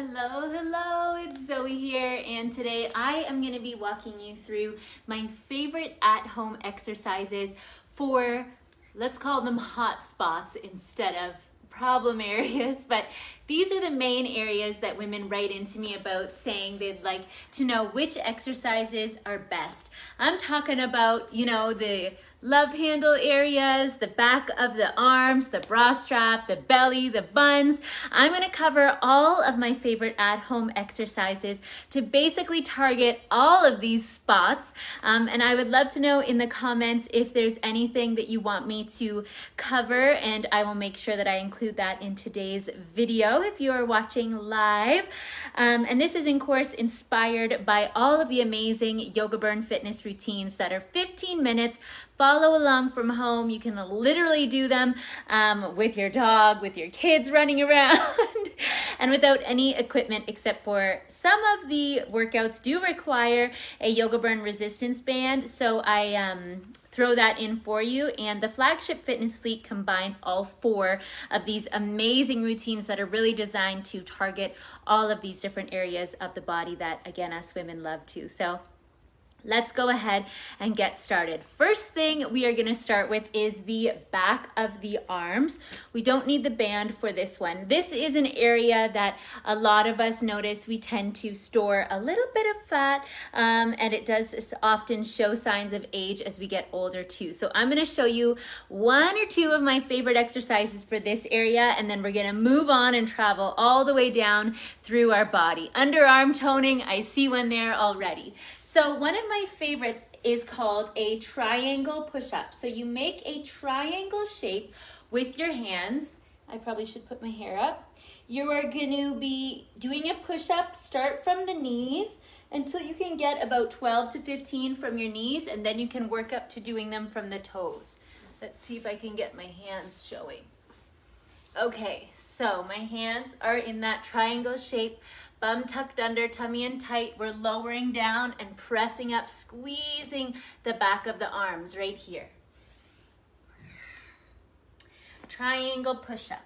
Hello, it's Zoe here, and today I am going to be walking you through my favorite at-home exercises for, let's call them hot spots instead of problem areas, but these are the main areas that women write into me about, saying they'd like to know which exercises are best. I'm talking about, the love handle areas, the back of the arms, the bra strap, the belly, the buns. I'm going to cover all of my favorite at-home exercises to basically target all of these spots. And I would love to know in the comments if there's anything that you want me to cover, and I will make sure that I include that in today's video if you are watching live. And this is, of course, inspired by all of the amazing Yoga Burn fitness routines that are 15 minutes. Follow along from home. You can literally do them with your dog, with your kids running around, and without any equipment, except for some of the workouts do require a Yoga Burn resistance band. So I throw that in for you. And the Flagship Fitness Fleet combines all four of these amazing routines that are really designed to target all of these different areas of the body that, again, us women love to. So let's go ahead and get started. First thing we are going to start with is the back of the arms. We don't need the band for this one. This is an area that a lot of us notice we tend to store a little bit of fat, and it does often show signs of age as we get older too. So I'm going to show you one or two of my favorite exercises for this area, and then we're going to move on and travel all the way down through our body. Underarm toning, I see one there already. So one of my favorites is called a triangle push-up. So you make a triangle shape with your hands. I probably should put my hair up. You are going to be doing a push-up, start from the knees until you can get about 12 to 15 from your knees, and then you can work up to doing them from the toes. Let's see if I can get my hands showing. Okay, so my hands are in that triangle shape. Bum tucked under, tummy in tight. We're lowering down and pressing up, squeezing the back of the arms right here. Triangle push-up.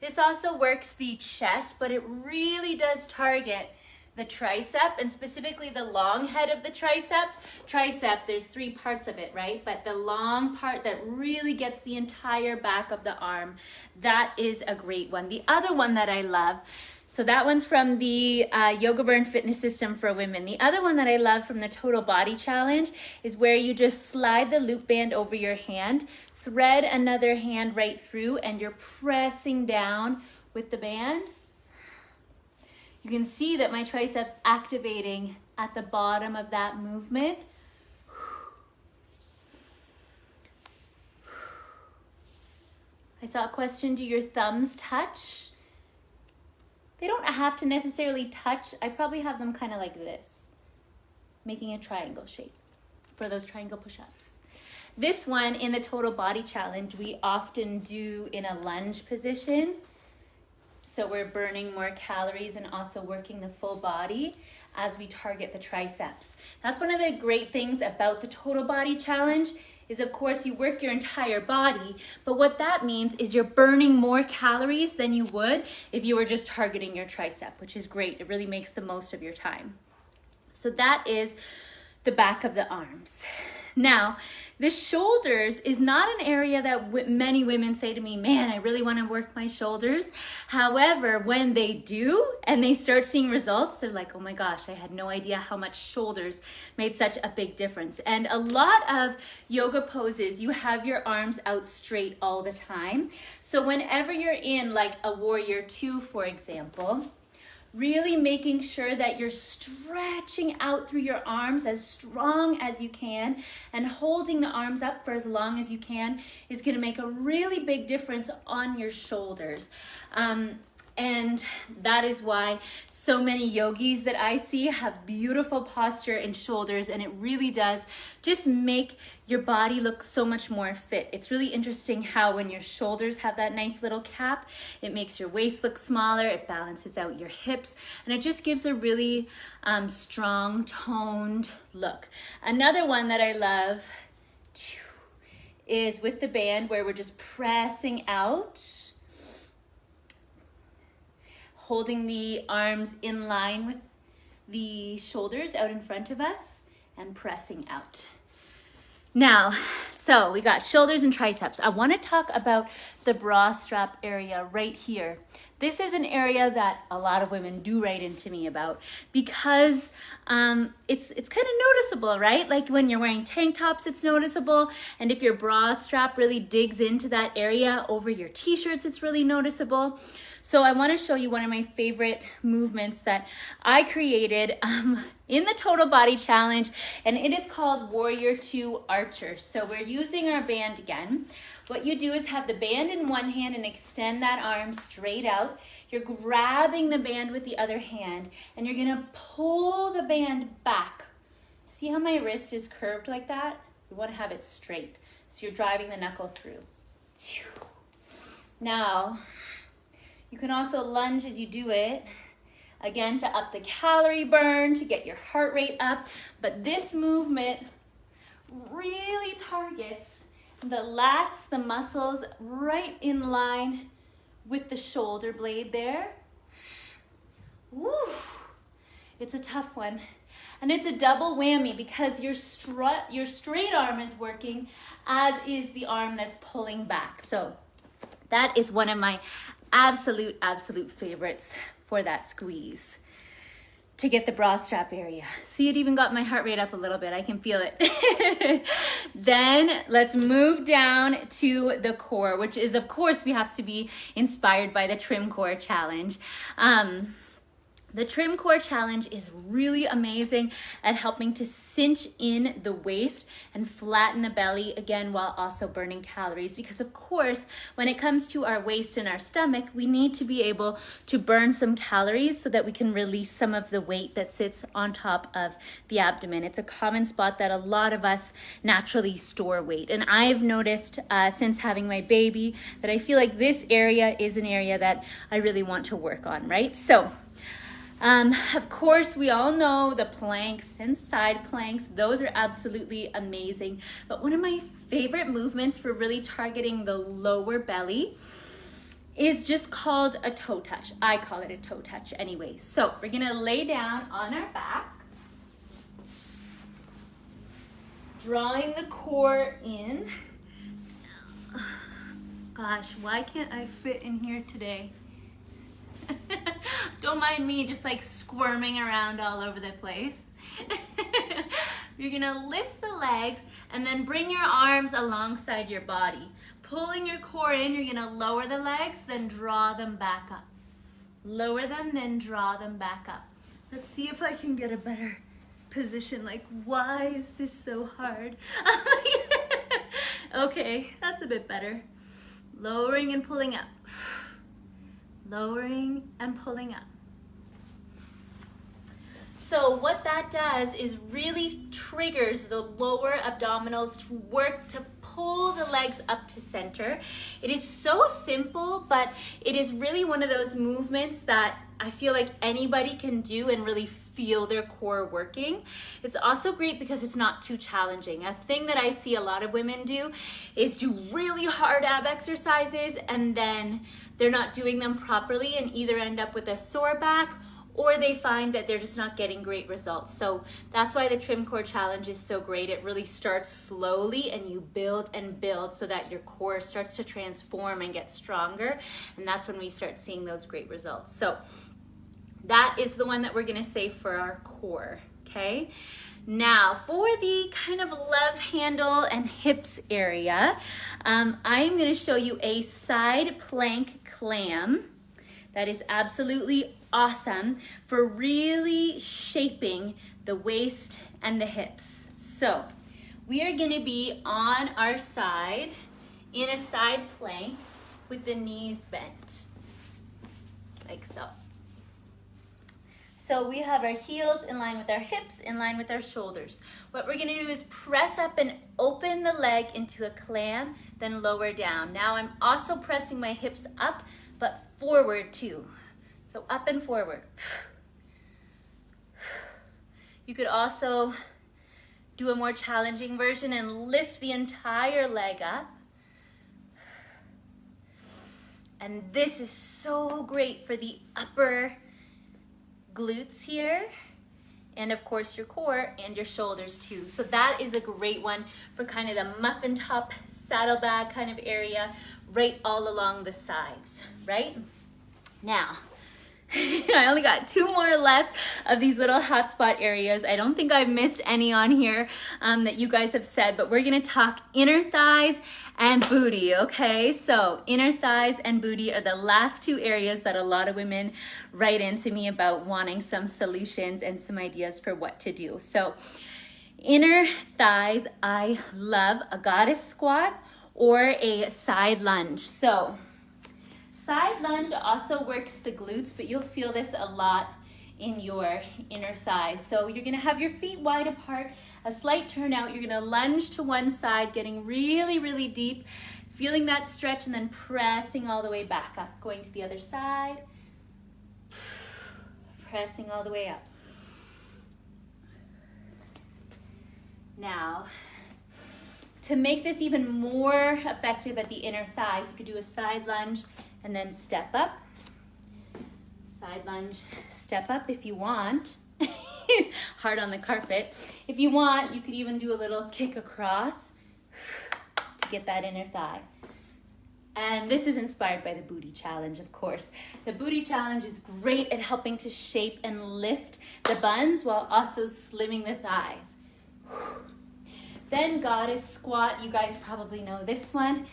This also works the chest, but it really does target the tricep, and specifically the long head of the tricep. Tricep, there's three parts of it, right? But the long part that really gets the entire back of the arm, that is a great one. The other one that I love, so that one's from the Yoga Burn Fitness System for Women. The other one that I love from the Total Body Challenge is where you just slide the loop band over your hand, thread another hand right through, and you're pressing down with the band. You can see that my triceps activating at the bottom of that movement. I saw a question, do your thumbs touch? They don't have to necessarily touch. I probably have them kind of like this, making a triangle shape for those triangle push-ups. This one in the Total Body Challenge, we often do in a lunge position. So we're burning more calories and also working the full body as we target the triceps. That's one of the great things about the Total Body Challenge is, of course, you work your entire body, but what that means is you're burning more calories than you would if you were just targeting your tricep, which is great. It really makes the most of your time. So that is the back of the arms. Now, the shoulders is not an area that many women say to me, man, I really want to work my shoulders. However, when they do and they start seeing results, they're like, oh my gosh, I had no idea how much shoulders made such a big difference. And a lot of yoga poses, you have your arms out straight all the time. So whenever you're in like a warrior two, for example, really making sure that you're stretching out through your arms as strong as you can and holding the arms up for as long as you can is going to make a really big difference on your shoulders. And that is why so many yogis that I see have beautiful posture and shoulders, and it really does just make your body look so much more fit. It's really interesting how when your shoulders have that nice little cap, it makes your waist look smaller, it balances out your hips, and it just gives a really strong, toned look. Another one that I love is with the band where we're just pressing out. holding the arms in line with the shoulders out in front of us and pressing out. Now, so we got shoulders and triceps. I want to talk about the bra strap area right here. This is an area that a lot of women do write into me about because it's kind of noticeable, right? Like when you're wearing tank tops, it's noticeable. And if your bra strap really digs into that area over your t-shirts, it's really noticeable. So I want to show you one of my favorite movements that I created in the Total Body Challenge, and it is called Warrior 2 Archer. So we're using our band again. What you do is have the band in one hand and extend that arm straight out. You're grabbing the band with the other hand, and you're gonna pull the band back. See how my wrist is curved like that? You wanna have it straight. So you're driving the knuckle through. Now, you can also lunge as you do it, again, to up the calorie burn, to get your heart rate up. But this movement really targets the lats, the muscles, right in line with the shoulder blade there. Woo! It's a tough one. And it's a double whammy because your straight arm is working, as is the arm that's pulling back. So that is one of my absolute favorites for that squeeze to get the bra strap area. See, it even got my heart rate up a little bit. I can feel it. Then let's move down to the core, which is, of course, we have to be inspired by the Trim Core Challenge. The Trim Core Challenge is really amazing at helping to cinch in the waist and flatten the belly, again, while also burning calories. Because of course, when it comes to our waist and our stomach, we need to be able to burn some calories so that we can release some of the weight that sits on top of the abdomen. It's a common spot that a lot of us naturally store weight. And I've noticed since having my baby that I feel like this area is an area that I really want to work on, right? So, of course, we all know the planks and side planks. Those are absolutely amazing. But one of my favorite movements for really targeting the lower belly is just called a toe touch. I call it a toe touch anyway. So we're gonna lay down on our back, drawing the core in. Gosh, why can't I fit in here today? Don't mind me just like squirming around all over the place. You're gonna lift the legs and then bring your arms alongside your body. Pulling your core in, you're gonna lower the legs, then draw them back up. Lower them, then draw them back up. Let's see if I can get a better position. Like, why is this so hard? Okay, that's a bit better. Lowering and pulling up. Lowering and pulling up. So what that does is really triggers the lower abdominals to work to pull the legs up to center. It is so simple, but it is really one of those movements that I feel like anybody can do and really feel their core working. It's also great because it's not too challenging. A thing that I see a lot of women do is do really hard ab exercises and then they're not doing them properly and either end up with a sore back or they find that they're just not getting great results. So that's why the Trim Core Challenge is so great. It really starts slowly and you build and build so that your core starts to transform and get stronger. And that's when we start seeing those great results. So that is the one that we're gonna save for our core, okay? Now, for the kind of love handle and hips area, I'm gonna show you a side plank clam that is absolutely awesome for really shaping the waist and the hips. So, we are gonna be on our side in a side plank with the knees bent, like so. So we have our heels in line with our hips, in line with our shoulders. What we're gonna do is press up and open the leg into a clam, then lower down. Now I'm also pressing my hips up, but forward too. So up and forward. You could also do a more challenging version and lift the entire leg up. And this is so great for the upper glutes here. And of course your core and your shoulders too. So that is a great one for kind of the muffin top saddlebag kind of area, right all along the sides, right? Now, I only got 2 more left of these little hotspot areas. I don't think I've missed any on here that you guys have said, but we're gonna talk inner thighs and booty, okay? So inner thighs and booty are the last 2 areas that a lot of women write into me about wanting some solutions and some ideas for what to do. So inner thighs, I love a goddess squat or a side lunge. So side lunge also works the glutes, but you'll feel this a lot in your inner thighs. So you're gonna have your feet wide apart, a slight turnout. You're gonna lunge to one side, getting really, really deep, feeling that stretch, and then pressing all the way back up. Going to the other side, pressing all the way up. Now, to make this even more effective at the inner thighs, you could do a side lunge and then step up. Side lunge, step up if you want. Hard on the carpet. If you want, you could even do a little kick across to get that inner thigh. And this is inspired by the booty challenge, of course. The booty challenge is great at helping to shape and lift the buns while also slimming the thighs. Then goddess squat, you guys probably know this one.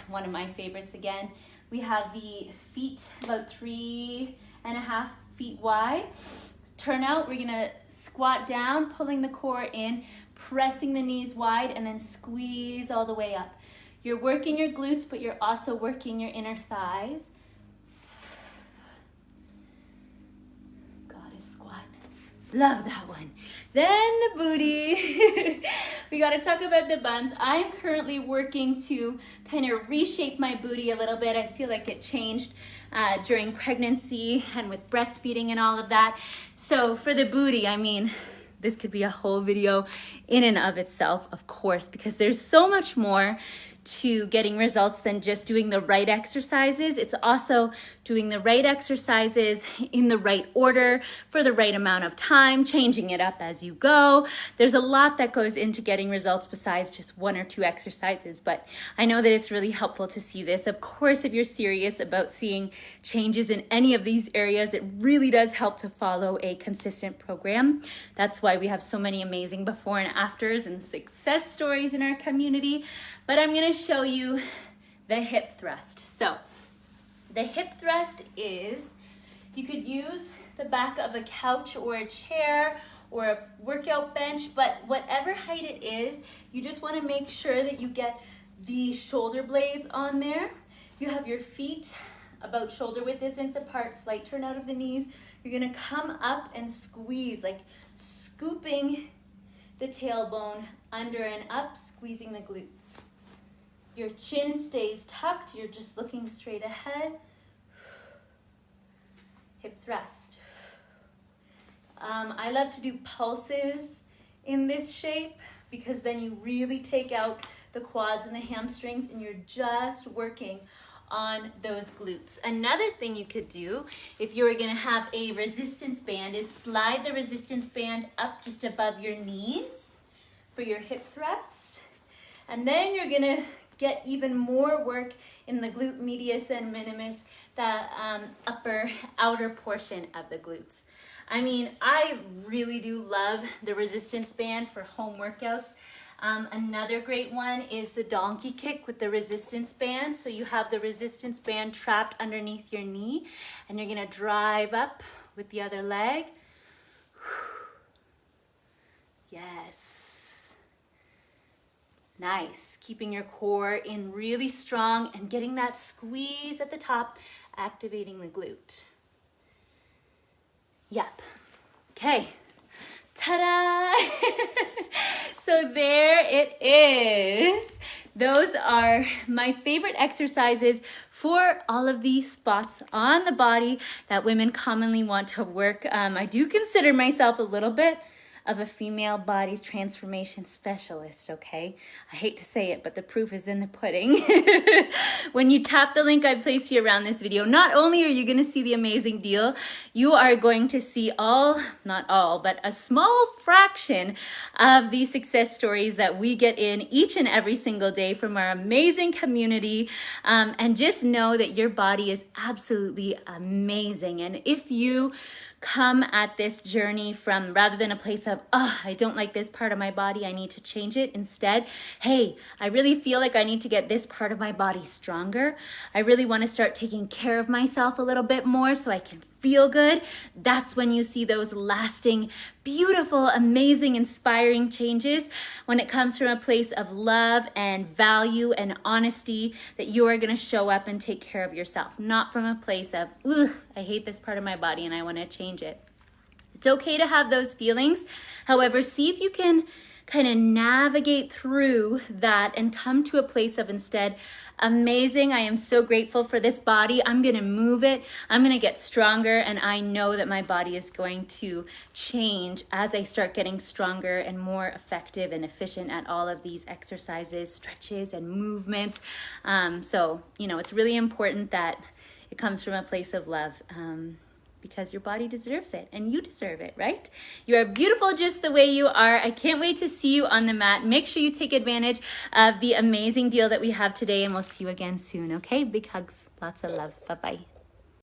One of my favorites again. We have the feet about 3.5 feet wide. Turn out, we're gonna squat down, pulling the core in, pressing the knees wide, and then squeeze all the way up. You're working your glutes, but you're also working your inner thighs. Goddess squat. Love that one. Then the booty. We got to talk about the buns. I'm currently working to kind of reshape my booty a little bit. I feel like it changed during pregnancy and with breastfeeding and all of that. So for the booty, I mean, this could be a whole video in and of itself, of course, because there's so much more to getting results than just doing the right exercises. It's also doing the right exercises in the right order for the right amount of time, changing it up as you go. There's a lot that goes into getting results besides just 1 or 2 exercises, but I know that it's really helpful to see this. Of course, if you're serious about seeing changes in any of these areas, it really does help to follow a consistent program. That's why we have so many amazing before and afters and success stories in our community. But I'm gonna show you the hip thrust. So the hip thrust is, you could use the back of a couch or a chair or a workout bench, but whatever height it is, you just wanna make sure that you get the shoulder blades on there. You have your feet about shoulder width distance apart, slight turn out of the knees. You're gonna come up and squeeze, like scooping the tailbone under and up, squeezing the glutes. Your chin stays tucked, you're just looking straight ahead. Hip thrust. I love to do pulses in this shape because then you really take out the quads and the hamstrings and you're just working on those glutes. Another thing you could do if you were gonna have a resistance band is slide the resistance band up just above your knees for your hip thrust. And then you're gonna get even more work in the glute medius and minimus, the upper outer portion of the glutes. I mean, I really do love the resistance band for home workouts. Another great one is the donkey kick with the resistance band. So you have the resistance band trapped underneath your knee and you're gonna drive up with the other leg. Yes. Nice. Keeping your core in really strong and getting that squeeze at the top, activating the glute. Yep. Okay. Ta-da! So there it is. Those are my favorite exercises for all of these spots on the body that women commonly want to work. I do consider myself a little bit of a female body transformation specialist, okay? I hate to say it, but the proof is in the pudding. When you tap the link I placed here around this video, not only are you gonna see the amazing deal, you are going to see not all, but a small fraction of the success stories that we get in each and every single day from our amazing community. And just know that your body is absolutely amazing. And if you come at this journey from rather than a place of, oh, I don't like this part of my body, I need to change it. Instead, hey, I really feel like I need to get this part of my body stronger. I really want to start taking care of myself a little bit more so I can feel good. That's when you see those lasting, beautiful, amazing, inspiring changes when it comes from a place of love and value and honesty, that you are going to show up and take care of yourself, not from a place of, ugh, I hate this part of my body and I want to change it. It's okay to have those feelings. However, see if you can kind of navigate through that and come to a place of instead, amazing, I am so grateful for this body. I'm going to move it. I'm going to get stronger. And I know that my body is going to change as I start getting stronger and more effective and efficient at all of these exercises, stretches, and movements. So, it's really important that it comes from a place of love. Because your body deserves it and you deserve it, right? You are beautiful just the way you are. I can't wait to see you on the mat. Make sure you take advantage of the amazing deal that we have today, and we'll see you again soon, okay? Big hugs, lots of love. Bye-bye.